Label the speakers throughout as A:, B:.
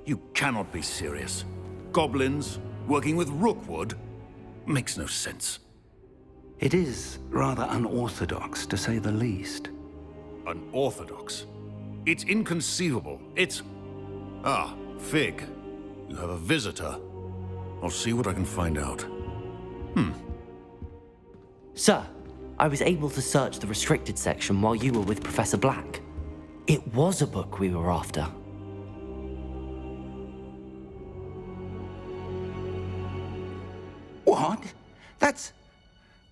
A: You cannot be serious. Goblins working with Rookwood? Makes no sense.
B: It is rather unorthodox, to say the least.
A: Unorthodox? It's inconceivable. It's... Ah, Fig. You have a visitor. I'll see what I can find out.
C: Sir, I was able to search the restricted section while you were with Professor Black. It was a book we were after.
B: What? That's...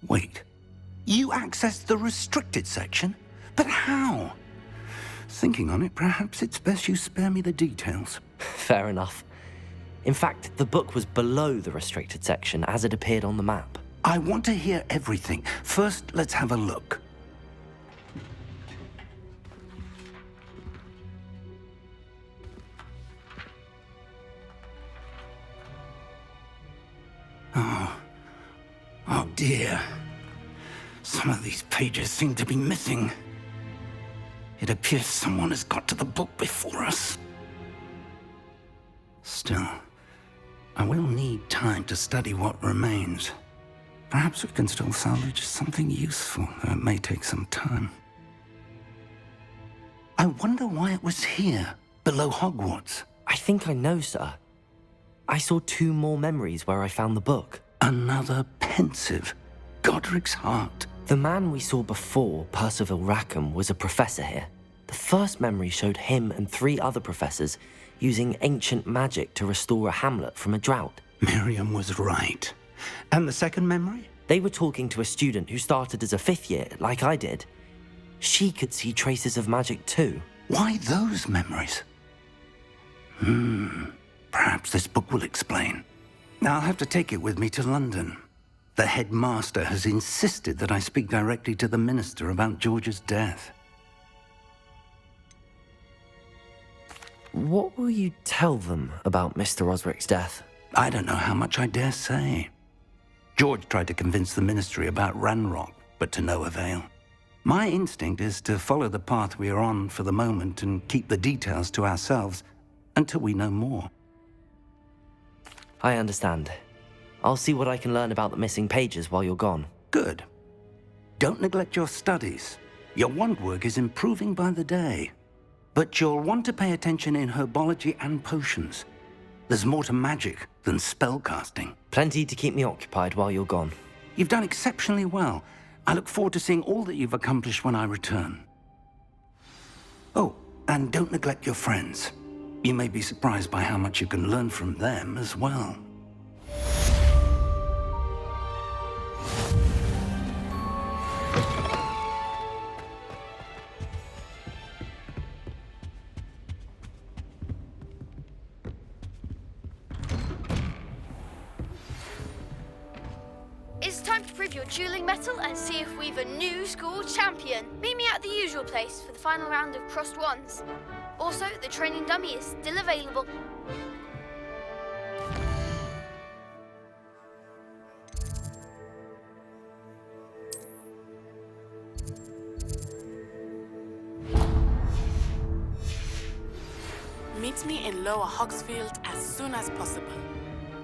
B: Wait. You accessed the restricted section? But how? Thinking on it, perhaps it's best you spare me the details.
C: Fair enough. In fact, the book was below the restricted section as it appeared on the map.
B: I want to hear everything. First, let's have a look. Oh dear. Some of these pages seem to be missing. It appears someone has got to the book before us. Still, I will need time to study what remains. Perhaps we can still salvage something useful, though it may take some time. I wonder why it was here, below Hogwarts.
C: I think I know, sir. I saw 2 more memories where I found the book.
B: Another pensive. Godric's heart.
C: The man we saw before, Percival Rackham, was a professor here. The first memory showed him and 3 other professors using ancient magic to restore a hamlet from a drought.
B: Miriam was right. And the second memory?
C: They were talking to a student who started as a 5th year, like I did. She could see traces of magic too.
B: Why those memories? Perhaps this book will explain. Now I'll have to take it with me to London. The headmaster has insisted that I speak directly to the minister about George's death.
C: What will you tell them about Mr. Osric's death?
B: I don't know how much I dare say. George tried to convince the ministry about Ranrock, but to no avail. My instinct is to follow the path we are on for the moment and keep the details to ourselves until we know more.
C: I understand. I'll see what I can learn about the missing pages while you're gone.
B: Good. Don't neglect your studies. Your wand work is improving by the day. But you'll want to pay attention in herbology and potions. There's more to magic than spellcasting.
C: Plenty to keep me occupied while you're gone.
B: You've done exceptionally well. I look forward to seeing all that you've accomplished when I return. Oh, and don't neglect your friends. You may be surprised by how much you can learn from them as well.
D: It's time to prove your dueling mettle and see if we've a new school champion. Meet me at the usual place for the final round of crossed wands. Also, the training dummy is still available.
E: Meet me in Lower Hogsfield as soon as possible.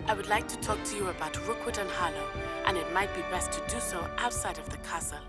E: I would like to talk to you about Rookwood and Harlow, and it might be best to do so outside of the castle.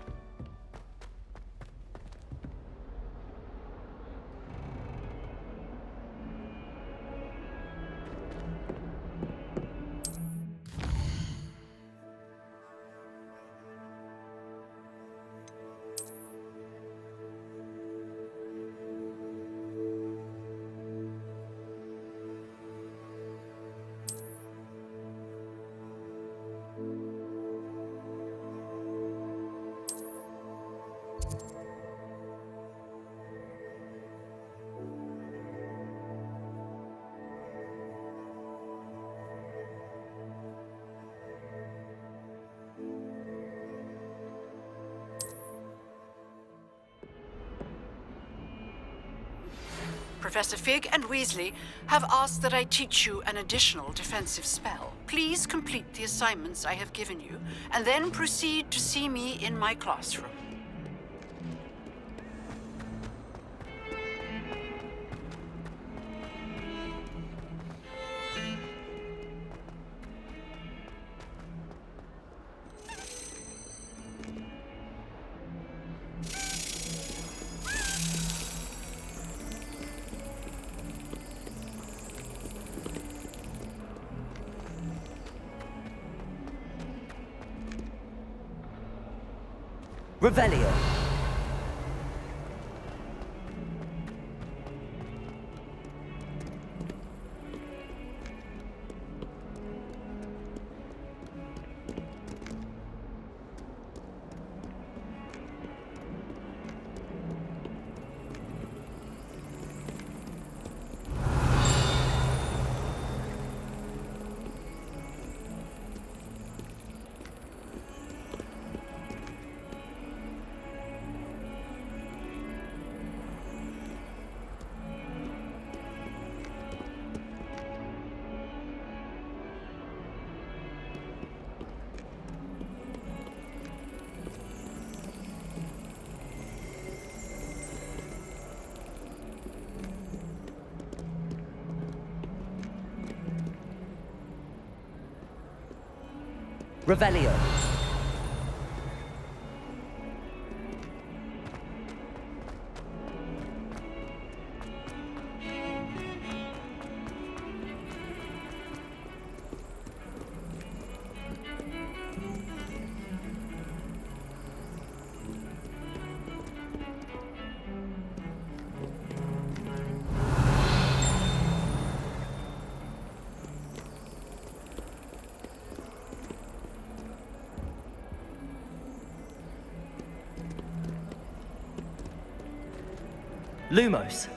F: Professor Fig and Weasley have asked that I teach you an additional defensive spell. Please complete the assignments I have given you, and then proceed to see me in my classroom.
C: Revelio. Revelio. Lumos.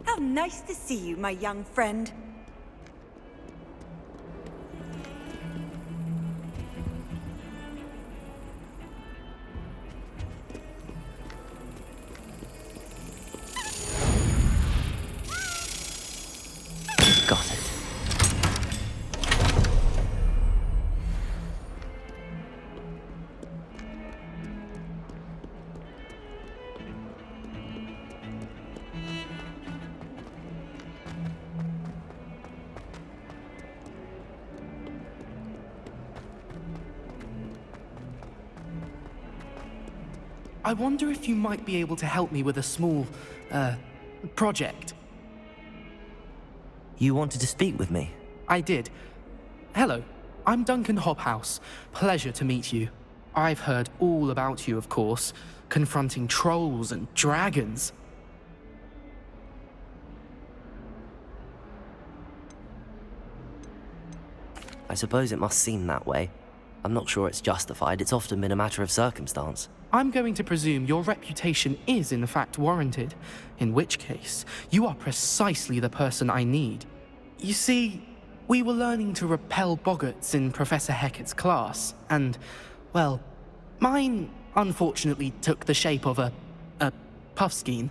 G: How nice to see you, my young friend.
C: Got it.
H: I wonder if you might be able to help me with a small, project.
C: You wanted to speak with me?
H: I did. Hello, I'm Duncan Hobhouse. Pleasure to meet you. I've heard all about you, of course, confronting trolls and dragons.
C: I suppose it must seem that way. I'm not sure it's justified. It's often been a matter of circumstance.
H: I'm going to presume your reputation is in fact warranted, in which case, you are precisely the person I need. You see, we were learning to repel boggarts in Professor Hecat's class, and, well, mine unfortunately took the shape of a puffskein.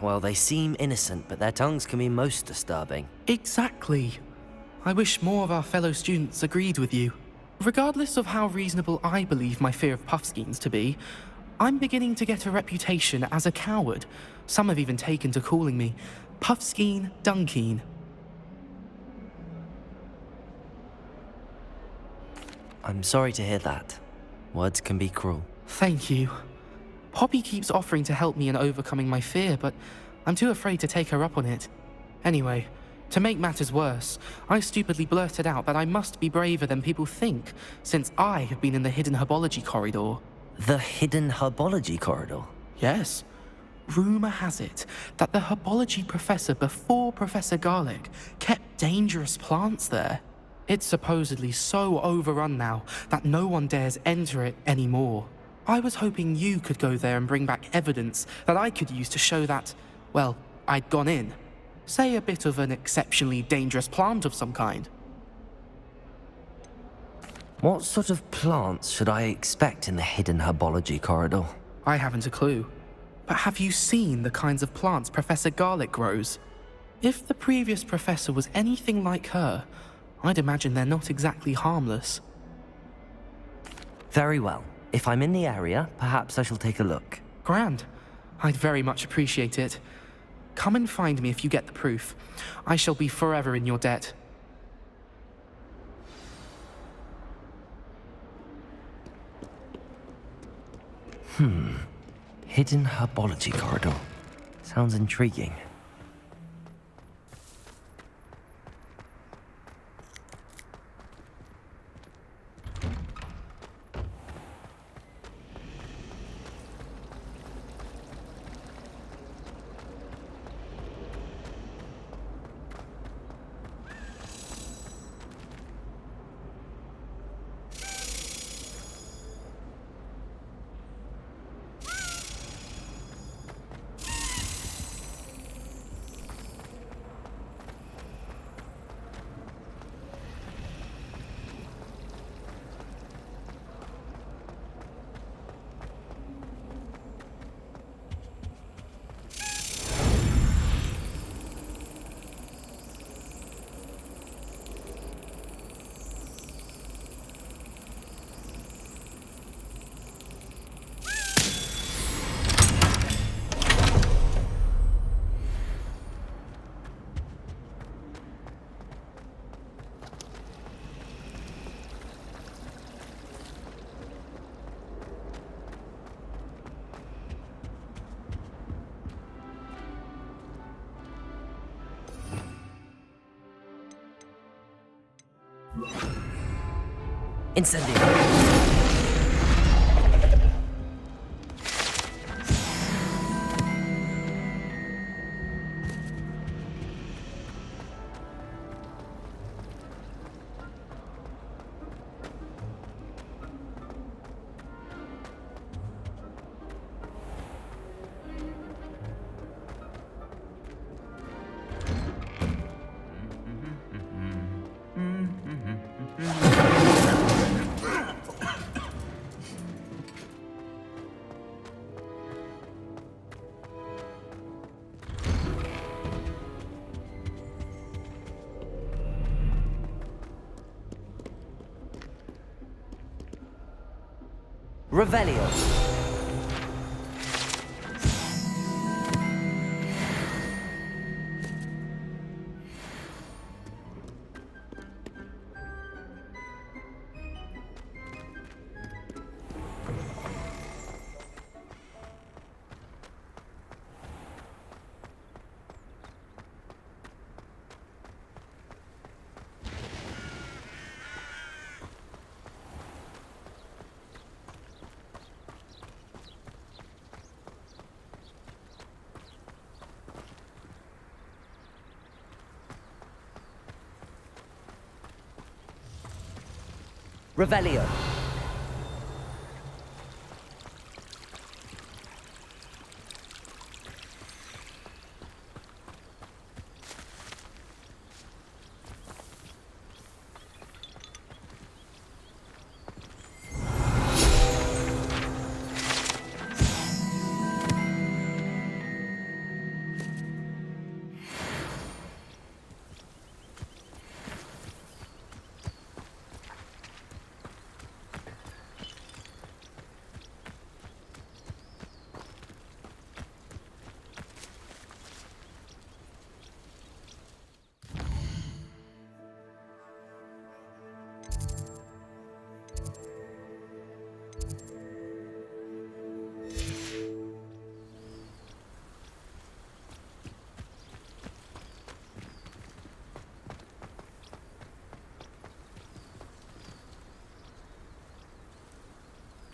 C: Well, they seem innocent, but their tongues can be most disturbing.
H: Exactly. I wish more of our fellow students agreed with you. Regardless of how reasonable I believe my fear of puffskeins to be, I'm beginning to get a reputation as a coward. Some have even taken to calling me Puffskeen Dunkeen.
C: I'm sorry to hear that. Words can be cruel.
H: Thank you. Poppy keeps offering to help me in overcoming my fear, but I'm too afraid to take her up on it. Anyway, to make matters worse, I stupidly blurted out that I must be braver than people think, since I have been in the hidden Herbology corridor.
C: The hidden Herbology corridor?
H: Yes. Rumour has it that the herbology professor before Professor Garlic kept dangerous plants there. It's supposedly so overrun now that no one dares enter it anymore. I was hoping you could go there and bring back evidence that I could use to show that, well, I'd gone in. Say a bit of an exceptionally dangerous plant of some kind.
C: What sort of plants should I expect in the hidden herbology corridor?
H: I haven't a clue. But have you seen the kinds of plants Professor Garlic grows? If the previous professor was anything like her, I'd imagine they're not exactly harmless.
C: Very well. If I'm in the area, perhaps I shall take a look.
H: Grand. I'd very much appreciate it. Come and find me if you get the proof. I shall be forever in your debt.
C: Hidden herbology corridor. Sounds intriguing. Incendio. Revelio. Revelio.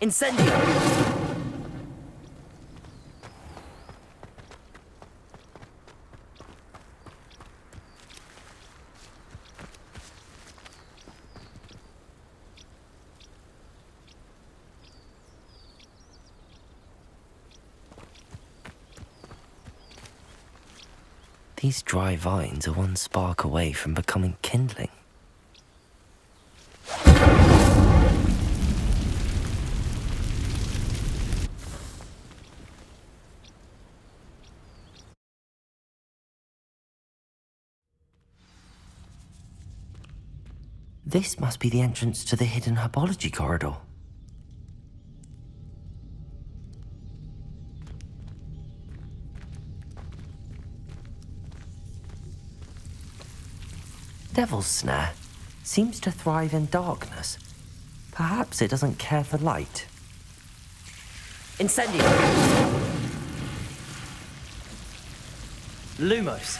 C: Incendio! These dry vines are one spark away from becoming kindling. This must be the entrance to the hidden Herbology corridor. Devil's Snare seems to thrive in darkness. Perhaps it doesn't care for light. Incendio! Lumos!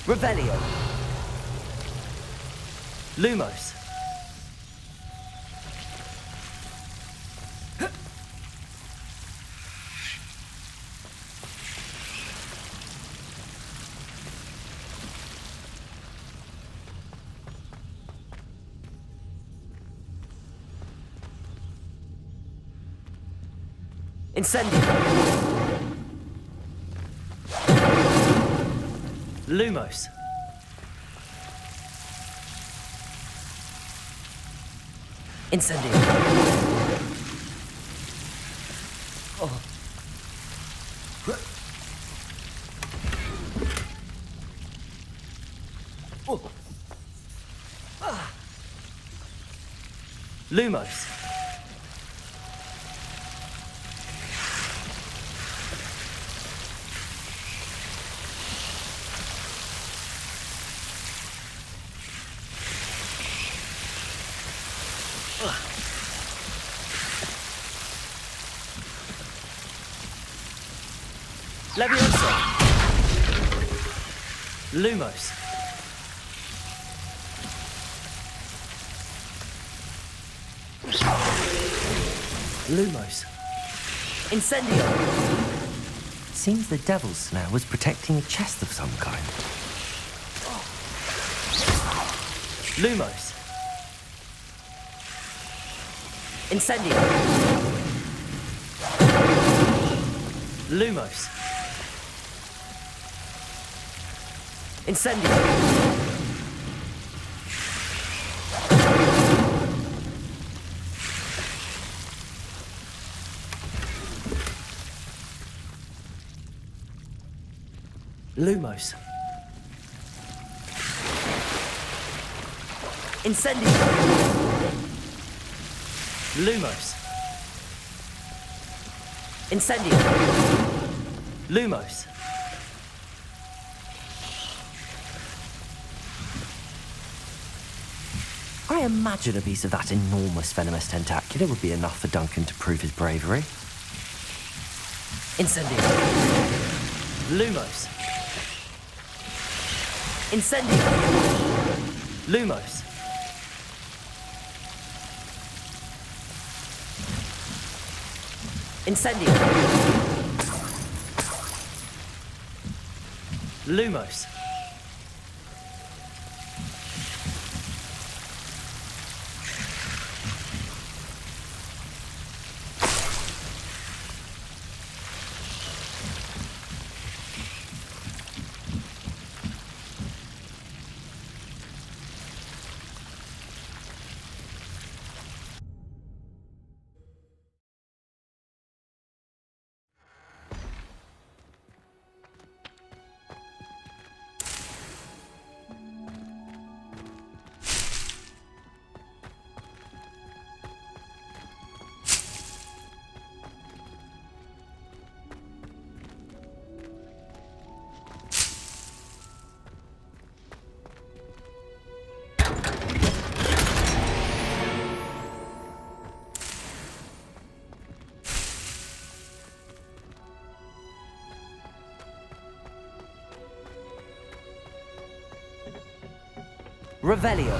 C: Revelio! Lumos! Incendio! Lumos! Incendio! Oh. Oh. Ah. Lumos! Leviosa! Lumos! Lumos! Incendio! Seems the Devil's Snare was protecting a chest of some kind. Lumos! Incendio! Lumos! Incendio! Lumos! Incendio! Lumos! Incendio! Lumos! I imagine a piece of that enormous venomous tentacular would be enough for Duncan to prove his bravery. Incendio! Lumos! Incendio! Lumos! Incendio! Lumos! Revelio.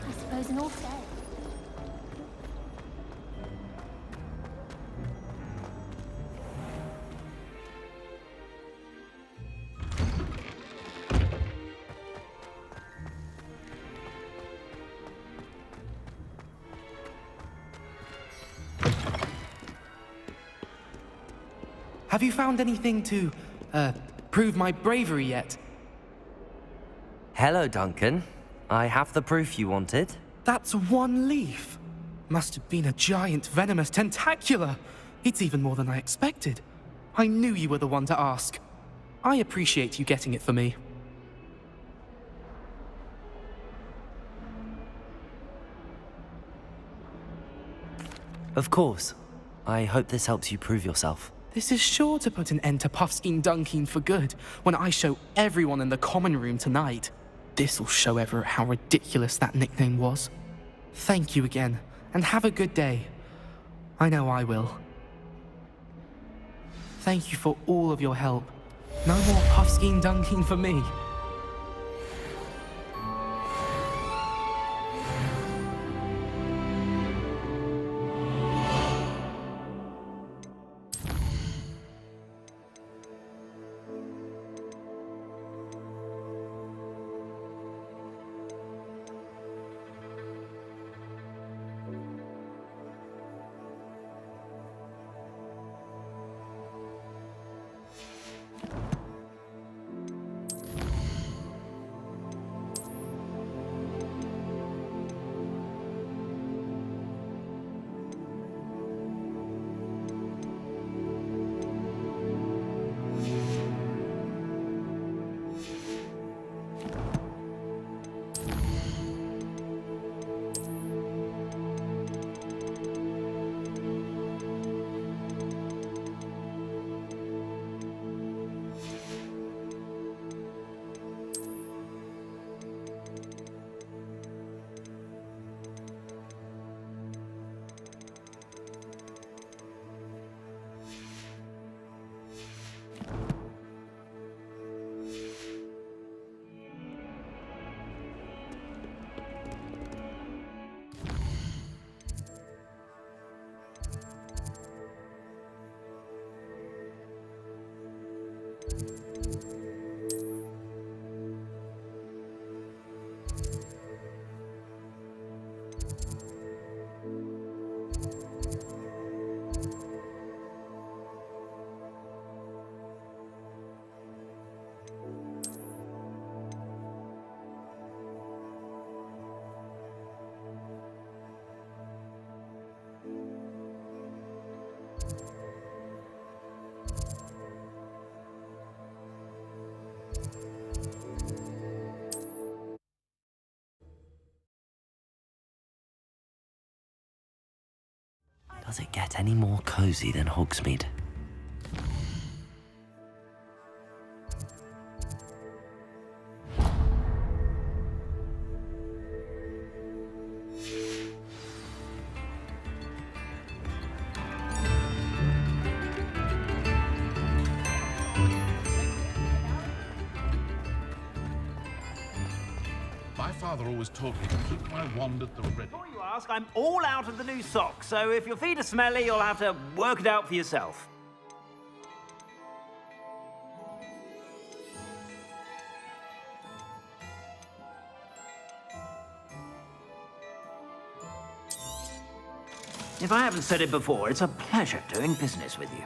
D: I suppose an all fair.
H: Have you found anything to, prove my bravery yet?
C: Hello, Duncan. I have the proof you wanted.
H: That's one leaf. Must have been a giant venomous tentacula. It's even more than I expected. I knew you were the one to ask. I appreciate you getting it for me.
C: Of course. I hope this helps you prove yourself.
H: This is sure to put an end to Puffskein Dunkin for good when I show everyone in the common room tonight. This'll show Everett how ridiculous that nickname was. Thank you again, and have a good day. I know I will. Thank you for all of your help. No more Puffskein Dunkin for me.
C: Does it get any more cozy than Hogsmeade?
I: My father always told me to keep my wand at the ready.
J: Before you ask, I'm all out of the new socks, so if your feet are smelly, you'll have to work it out for yourself. If I haven't said it before, it's a pleasure doing business with you.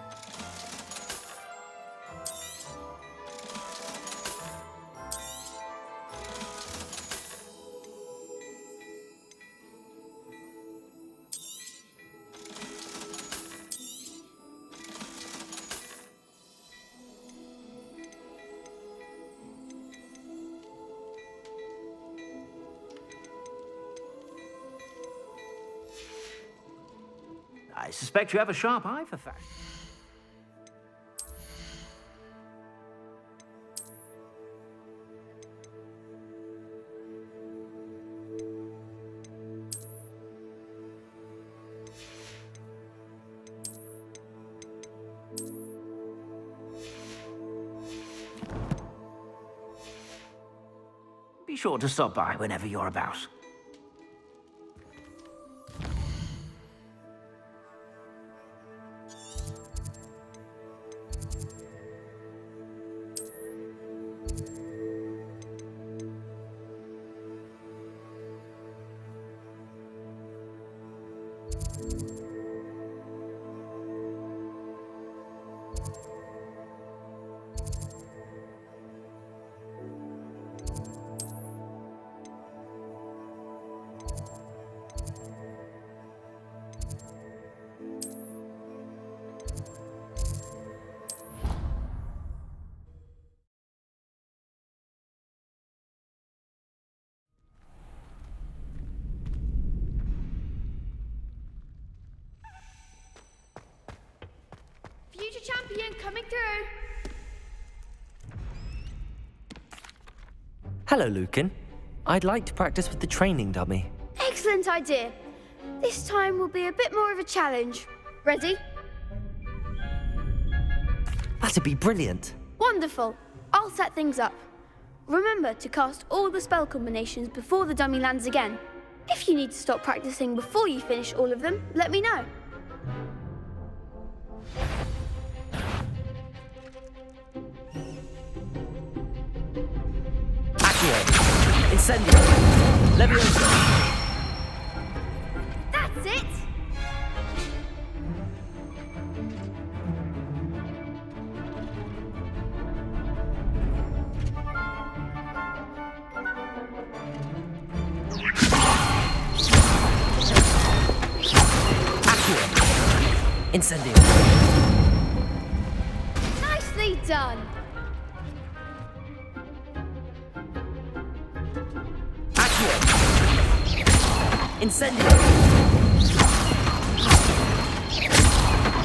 J: I suspect you have a sharp eye for fashion. Be sure to stop by whenever you're about.
D: Future champion coming through.
C: Hello, Lucan. I'd like to practice with the training dummy.
D: Excellent idea. This time will be a bit more of a challenge. Ready?
C: That'd be brilliant.
D: Wonderful. I'll set things up. Remember to cast all the spell combinations before the dummy lands again. If you need to stop practicing before you finish all of them, let me know.
C: Incendio. Leviosa.
D: That's it!
C: Incendio.
D: Nicely done!
C: Incendio.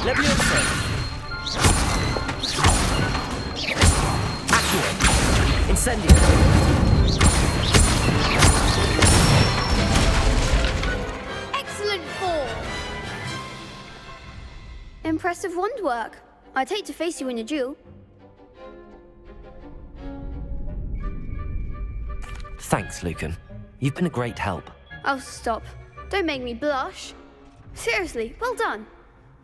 C: Leviosa. Accio. Incendio.
D: Excellent form! Impressive wand work. I'd hate to face you in a duel.
C: Thanks, Lucan. You've been a great help.
D: Oh, stop. Don't make me blush. Seriously, well done.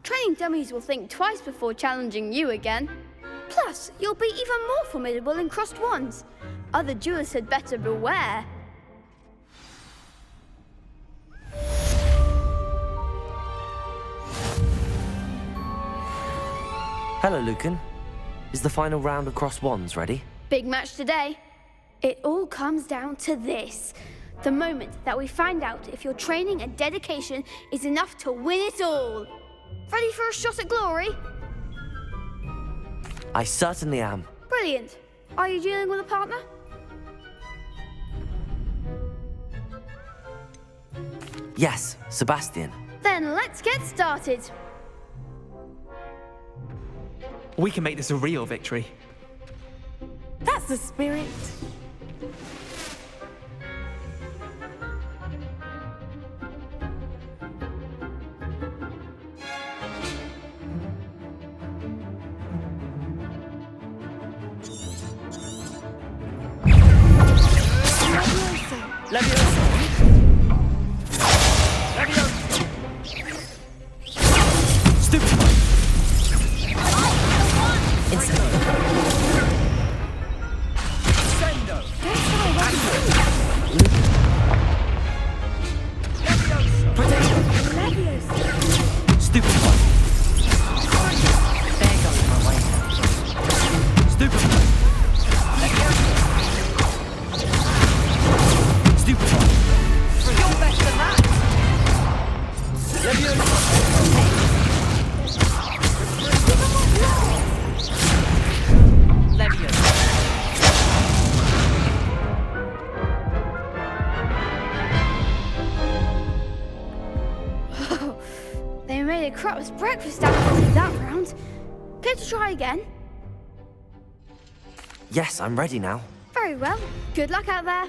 D: Training dummies will think twice before challenging you again. Plus, you'll be even more formidable in crossed wands. Other duelists had better beware.
C: Hello, Lucan. Is the final round of crossed wands ready?
D: Big match today. It all comes down to this. The moment that we find out if your training and dedication is enough to win it all. Ready for a shot at glory?
C: I certainly am.
D: Brilliant. Are you dealing with a partner?
C: Yes, Sebastian.
D: Then let's get started.
H: We can make this a real victory.
E: That's the spirit.
D: They made a crap's breakfast out of me that round. Care to try again?
C: Yes, I'm ready now.
D: Very well. Good luck out there.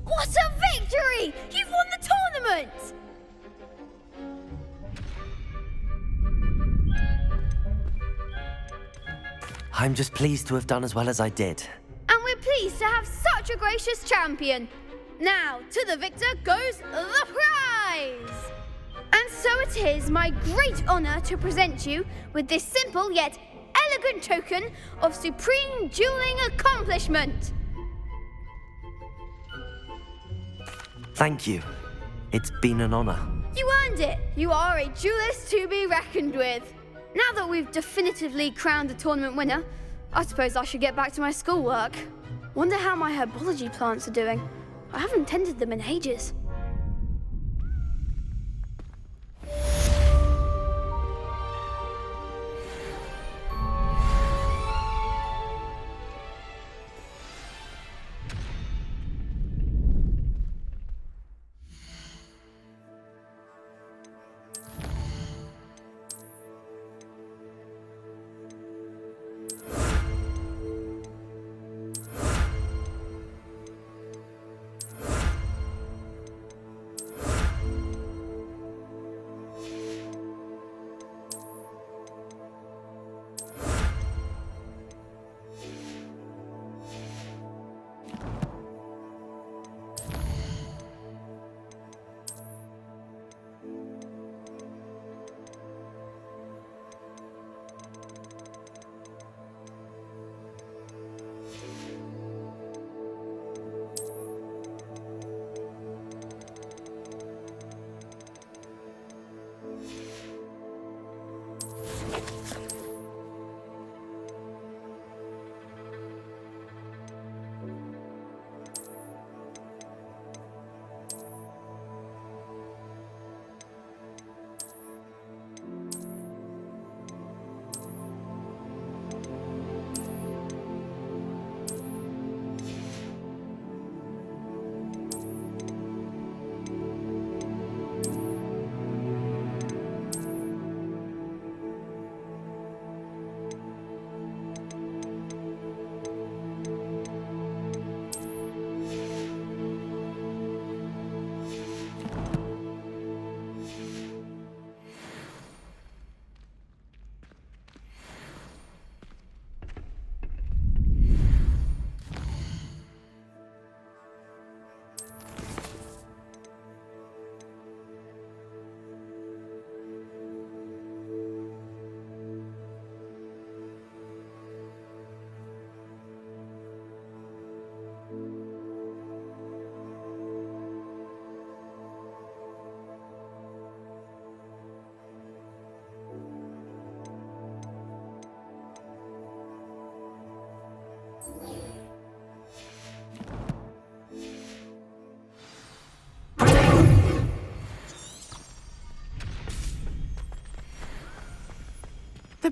D: What a victory! You've won the tournament!
C: I'm just pleased to have done as well as I did.
D: And we're pleased to have such a gracious champion. Now, to the victor goes the prize! And so it is my great honor to present you with this simple yet elegant token of supreme dueling accomplishment.
C: Thank you. It's been an honor.
D: You earned it. You are a duelist to be reckoned with. Now that we've definitively crowned the tournament winner, I suppose I should get back to my schoolwork. Wonder how my herbology plants are doing. I haven't tended them in ages.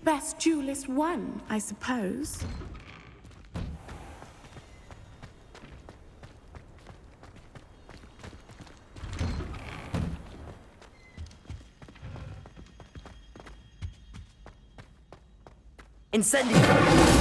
E: Best duelist won, I suppose.
C: Incendio!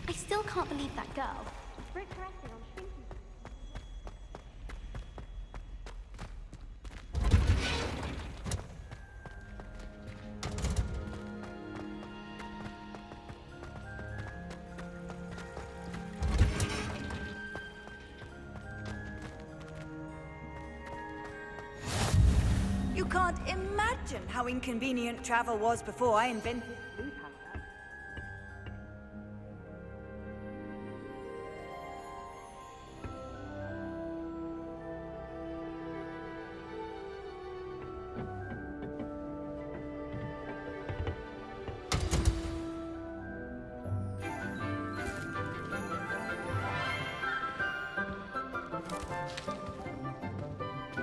D: I still can't believe that girl. Rick corrected on shrinking.
G: You can't imagine how inconvenient travel was before I invented blue powder.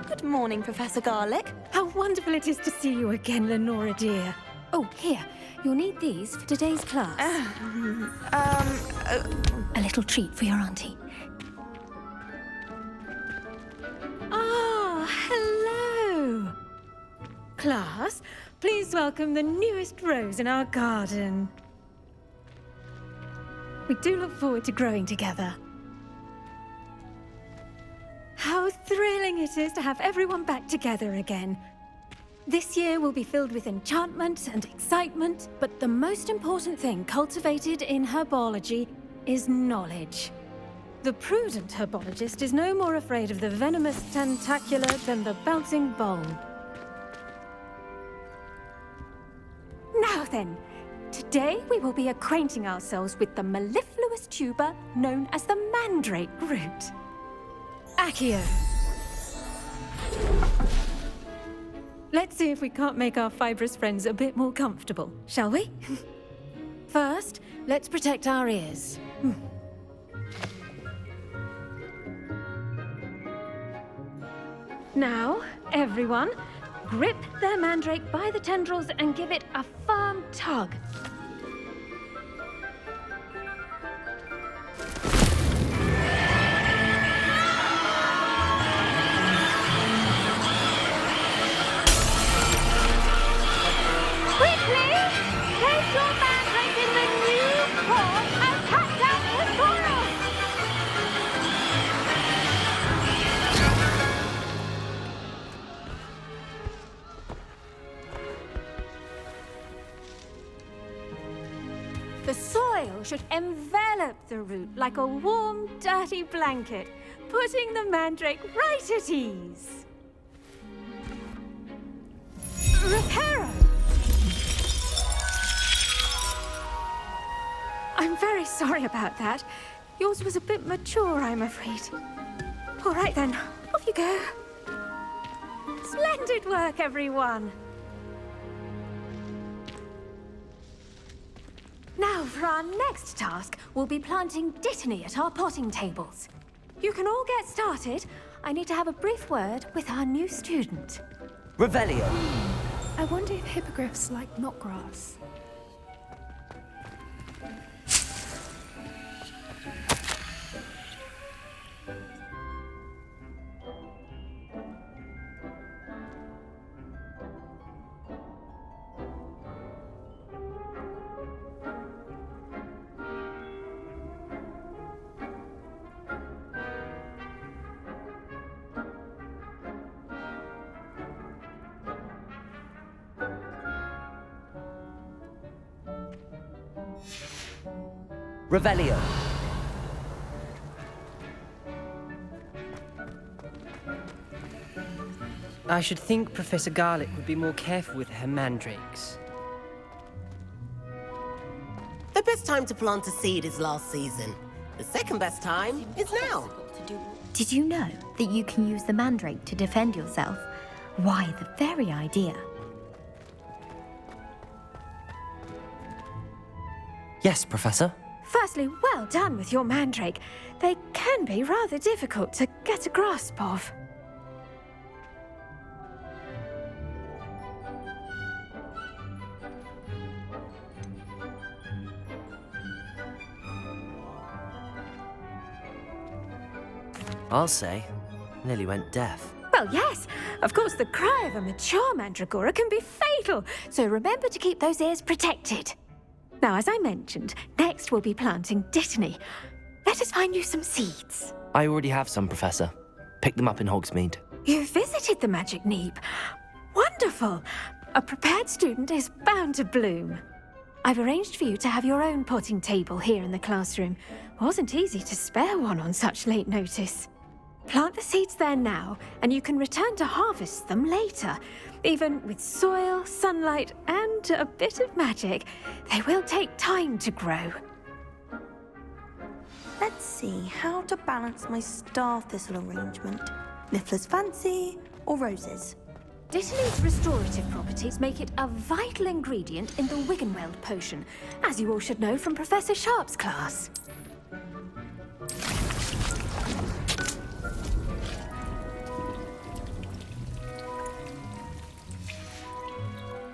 K: Good morning, Professor Garlic.
L: How wonderful it is to see you again, Lenora dear. Oh, here. You'll need these for today's class. A little treat for your auntie. Ah, hello. Class, please welcome the newest rose in our garden. We do look forward to growing together. How thrilling it is to have everyone back together again. This year will be filled with enchantment and excitement, but the most important thing cultivated in herbology is knowledge. The prudent herbologist is no more afraid of the venomous tentacula than the bouncing bulb. Now then, today we will be acquainting ourselves with the mellifluous tuber known as the mandrake root. Accio. Let's see if we can't make our fibrous friends a bit more comfortable, shall we? First, let's protect our ears. Now, everyone, grip their mandrake by the tendrils and give it a firm tug. The soil should envelop the root like a warm, dirty blanket, putting the mandrake right at ease. Reparo! I'm very sorry about that. Yours was a bit mature, I'm afraid. All right then, off you go. Splendid work, everyone. Now, for our next task, we'll be planting dittany at our potting tables. You can all get started. I need to have a brief word with our new student.
C: Revelio.
M: I wonder if hippogriffs like knotgrass.
N: Revelio.
O: I should think Professor Garlick would be more careful with her mandrakes.
P: The best time to plant a seed is last season. The second best time is now.
Q: Did you know that you can use the mandrake to defend yourself? Why, the very idea.
C: Yes, Professor.
L: Firstly, well done with your mandrake. They can be rather difficult to get a grasp of.
C: I'll say, nearly went deaf.
L: Well, yes. Of course, the cry of a mature mandragora can be fatal, so remember to keep those ears protected. Now, as I mentioned, next we'll be planting Dittany. Let us find you some seeds.
C: I already have some, Professor. Pick them up in Hogsmeade.
L: You visited the Magic Neep. Wonderful. A prepared student is bound to bloom. I've arranged for you to have your own potting table here in the classroom. Wasn't easy to spare one on such late notice. Plant the seeds there now, and you can return to harvest them later. Even with soil, sunlight, and a bit of magic, they will take time to grow.
K: Let's see how to balance my star thistle arrangement. Niffler's fancy or roses?
L: Dittany's restorative properties make it a vital ingredient in the Wiggenweld potion, as you all should know from Professor Sharp's class.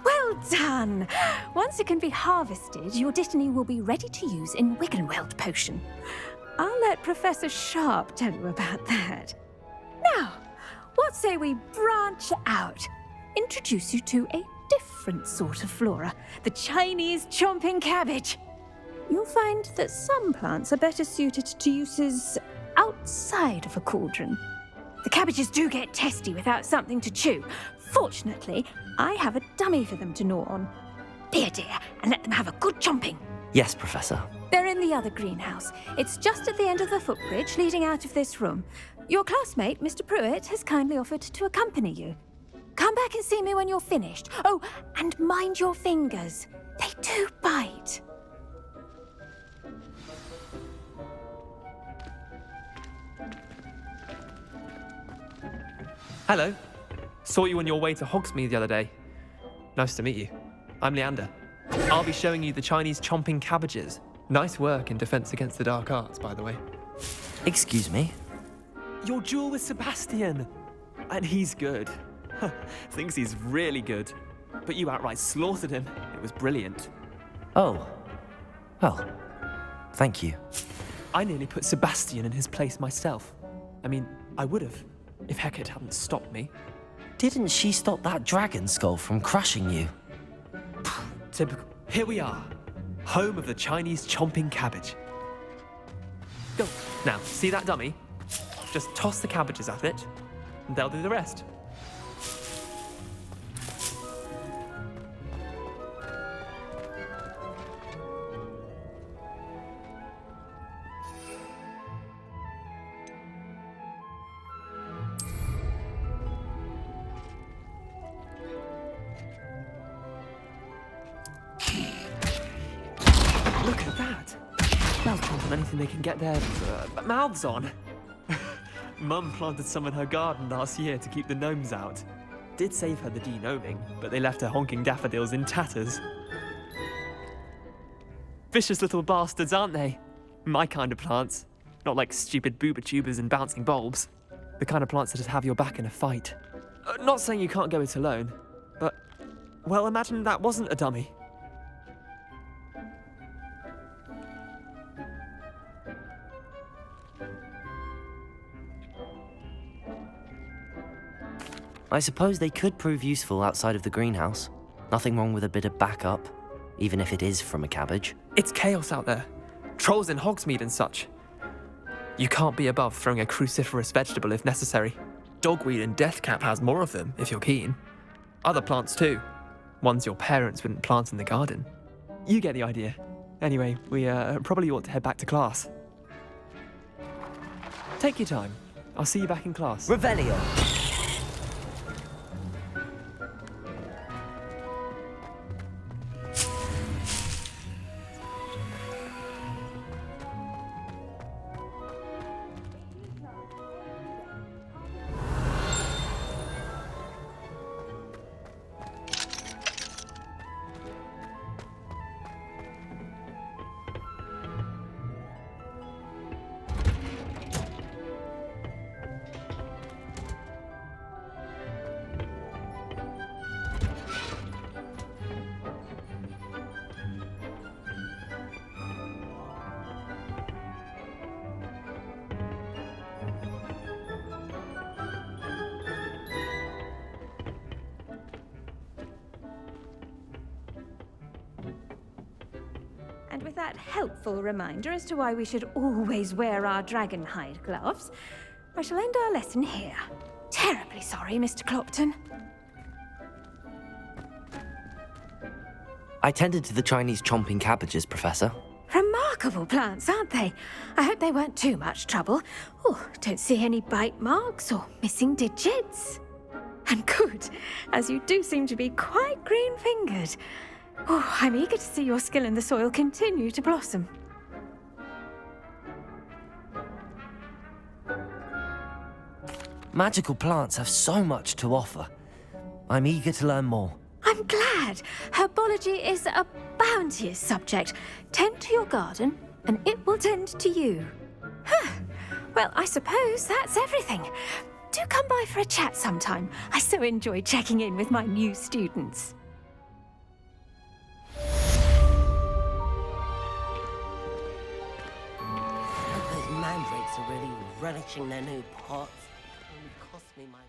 L: Well done! Once it can be harvested, your Dittany will be ready to use in Wiggenweld potion. I'll let Professor Sharp tell you about that. Now, what say we branch out? Introduce you to a different sort of flora, the Chinese chomping cabbage. You'll find that some plants are better suited to uses outside of a cauldron. The cabbages do get testy without something to chew. Fortunately, I have a dummy for them to gnaw on. Be a dear and let them have a good chomping.
C: Yes, Professor.
L: They're in the other greenhouse. It's just at the end of the footbridge leading out of this room. Your classmate, Mr. Pruitt, has kindly offered to accompany you. Come back and see me when you're finished. Oh, and mind your fingers. They do bite.
R: Hello. Saw you on your way to Hogsmeade the other day. Nice to meet you. I'm Leander. I'll be showing you the Chinese chomping cabbages. Nice work in Defense Against the Dark Arts, by the way.
C: Excuse me?
R: Your duel with Sebastian. And he's good. Thinks he's really good. But you outright slaughtered him. It was brilliant.
C: Oh. Well, thank you.
R: I nearly put Sebastian in his place myself. I mean, I would have, if Hecate hadn't stopped me.
C: Didn't she stop that dragon skull from crushing you?
R: Typical. Here we are. Home of the Chinese chomping cabbage. Go. Now, see that dummy? Just toss the cabbages at it, and they'll do the rest. Look at that! They'll chomp on anything they can get their mouths on. Mum planted some in her garden last year to keep the gnomes out. Did save her the de-gnoming, but they left her honking daffodils in tatters. Vicious little bastards, aren't they? My kind of plants. Not like stupid booba tubers and bouncing bulbs. The kind of plants that just have your back in a fight. Not saying you can't go it alone, but, well, imagine that wasn't a dummy.
C: I suppose they could prove useful outside of the greenhouse. Nothing wrong with a bit of backup, even if it is from a cabbage.
R: It's chaos out there. Trolls in Hogsmeade and such. You can't be above throwing a cruciferous vegetable if necessary. Dogweed and deathcap has more of them, if you're keen. Other plants too. Ones your parents wouldn't plant in the garden. You get the idea. Anyway, we probably ought to head back to class. Take your time. I'll see you back in class.
C: Revelio.
N: And with that helpful reminder as to why we should always wear our dragon hide gloves, I shall end our lesson here. Terribly sorry, Mr. Clopton.
C: I tended to the Chinese chomping cabbages, Professor.
N: Remarkable plants, aren't they? I hope they weren't too much trouble. Oh, don't see any bite marks or missing digits. And good, as you do seem to be quite green-fingered. Oh, I'm eager to see your skill in the soil continue to blossom.
C: Magical plants have so much to offer. I'm eager to learn more.
N: I'm glad. Herbology is a bounteous subject. Tend to your garden, and it will tend to you. Well, I suppose that's everything. Do come by for a chat sometime. I so enjoy checking in with my new students.
P: Those mandrakes are really relishing their new pots. It only cost me my...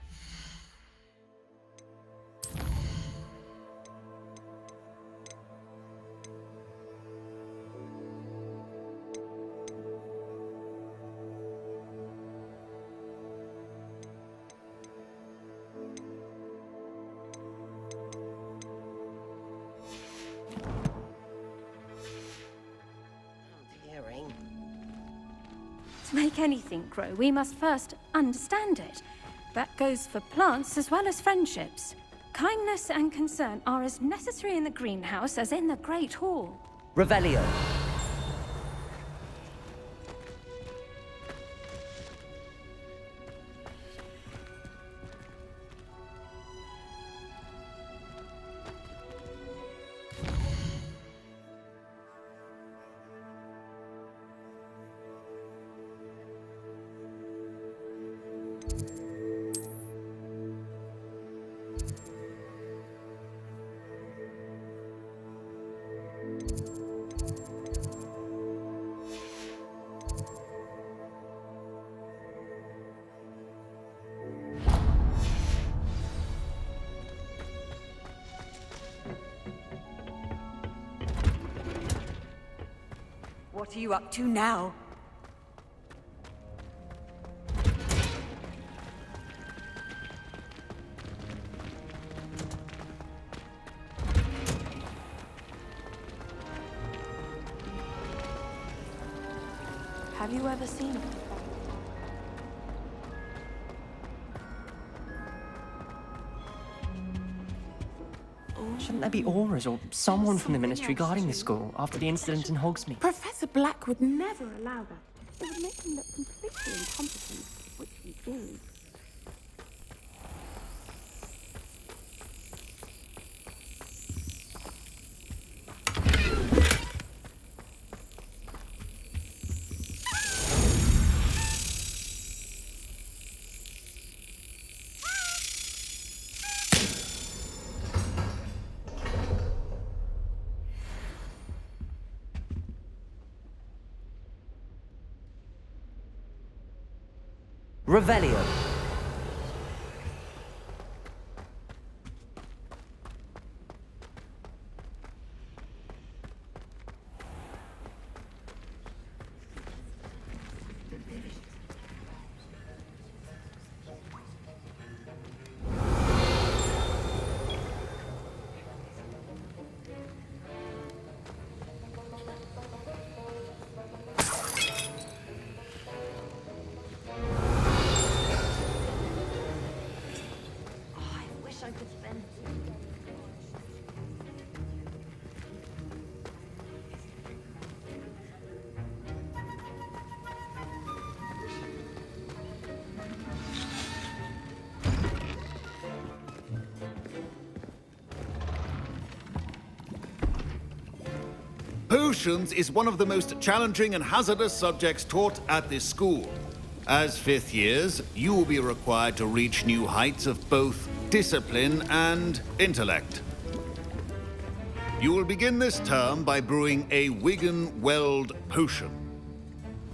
N: To make anything grow, we must first understand it. That goes for plants as well as friendships. Kindness and concern are as necessary in the greenhouse as in the Great Hall.
C: Revelio.
G: What are you up to now?
K: Have you ever seen it?
O: Shouldn't there be auras or someone from the Ministry guarding the school after the incident in Hogsmeade?
M: Professor Black would never allow that. It would make him look completely incompetent, which he is.
C: Revelio.
A: Potions is one of the most challenging and hazardous subjects taught at this school. As fifth years, you will be required to reach new heights of both discipline and intellect. You will begin this term by brewing a Wiggenweld potion.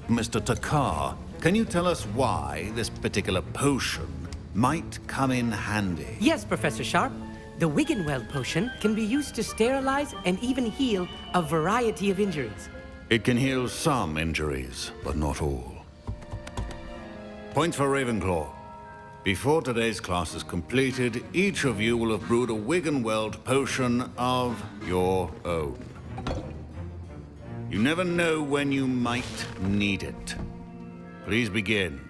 A: Mr. Takar, can you tell us why this particular potion might come in handy?
S: Yes, Professor Sharp. The Wiggenweld potion can be used to sterilize and even heal a variety of injuries.
A: It can heal some injuries, but not all. Points for Ravenclaw. Before today's class is completed, each of you will have brewed a Wiggenweld potion of your own. You never know when you might need it. Please begin.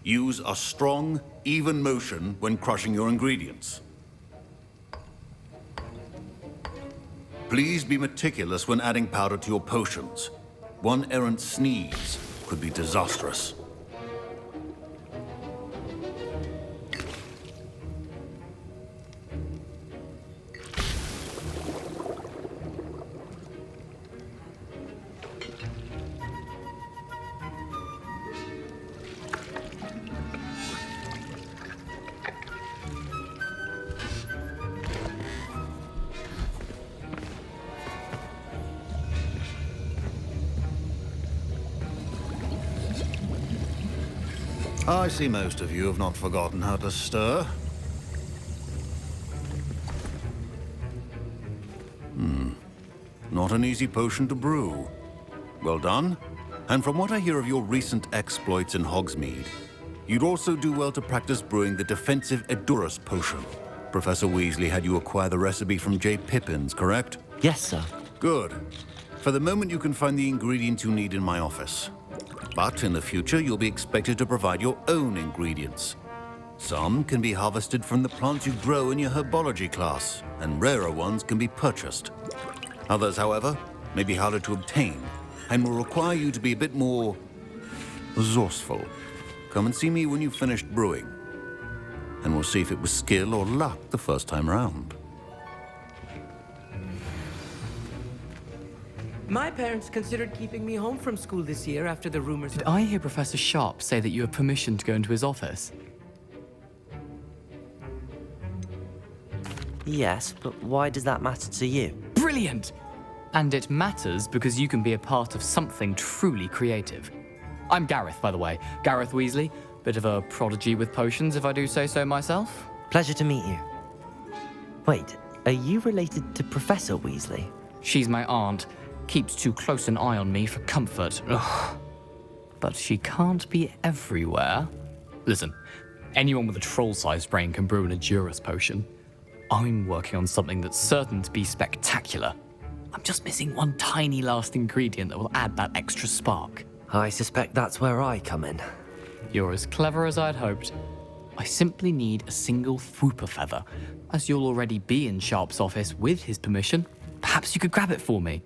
A: Use a strong, even motion when crushing your ingredients. Please be meticulous when adding powder to your potions. One errant sneeze could be disastrous. I see most of you have not forgotten how to stir. Not an easy potion to brew. Well done. And from what I hear of your recent exploits in Hogsmeade, you'd also do well to practice brewing the defensive Edurus potion. Professor Weasley had you acquire the recipe from J. Pippins, correct?
C: Yes, sir.
A: Good. For the moment, you can find the ingredients you need in my office. But in the future, you'll be expected to provide your own ingredients. Some can be harvested from the plants you grow in your Herbology class, and rarer ones can be purchased. Others, however, may be harder to obtain, and will require you to be a bit more resourceful. Come and see me when you've finished brewing, and we'll see if it was skill or luck the first time round.
S: My parents considered keeping me home from school this year after the rumors.
T: Did I hear Professor Sharp say that you have permission to go into his office?
C: Yes, but why does that matter to you?
T: Brilliant! And it matters because you can be a part of something truly creative. I'm Gareth, by the way. Gareth Weasley. Bit of a prodigy with potions, if I do say so myself.
C: Pleasure to meet you. Wait, are you related to Professor Weasley?
T: She's my aunt. Keeps too close an eye on me for comfort. Ugh. But she can't be everywhere. Listen, anyone with a troll-sized brain can brew an Edurus potion. I'm working on something that's certain to be spectacular. I'm just missing one tiny last ingredient that will add that extra spark.
C: I suspect that's where I come in.
T: You're as clever as I'd hoped. I simply need a single Fwooper feather. As you'll already be in Sharp's office with his permission, perhaps you could grab it for me.